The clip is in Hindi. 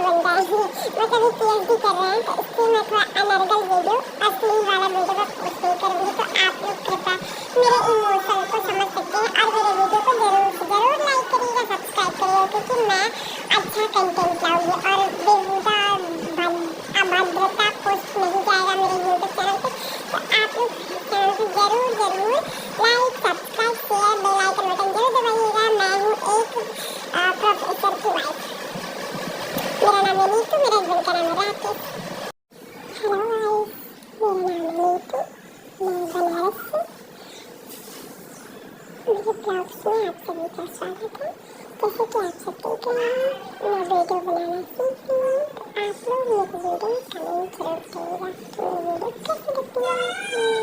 बन गए हैं, मतलब पीएचडी कर रहे हैं, तो इसलिए मैं थोड़ा अनर्गल वीडियो असली वाला वीडियो में पोस्ट नहीं करूँगी। तो आप लोग कृपया मेरे इमोशन को समझ सकते हैं और मेरे वीडियो को जरूर से जरूर लाइक करिएगा, सब्सक्राइब करिएगा, क्योंकि मैं अच्छा कंटेंट लाऊंगी और बेहुदा अभद्रता पोस्ट नहीं जाएगा मेरे यूट्यूब चैनल पे। तो आप लोग चैनल को जरूर जरूर like, subscribe, share, bell icon button जरूर दबाइएगा। मैं हूँ एक प्रोफेसर की वाइफ, मेरा नाम है नीतू, मेरे हस्बैंड का नाम है राकेश। हेलो गाइस, मेरा नाम है नीतू, मैं बनारस से। मेरे ब्लॉग्स में आप सभी का स्वागत है। जैसे कि आप सब देख रहे हैं, मैं वीडियो बनाना सीख रही हूँ, तो आप लोग मेरी वीडियो कमेंट जरूर करिएगा कि मेरी वीडियो कैसी लगती है।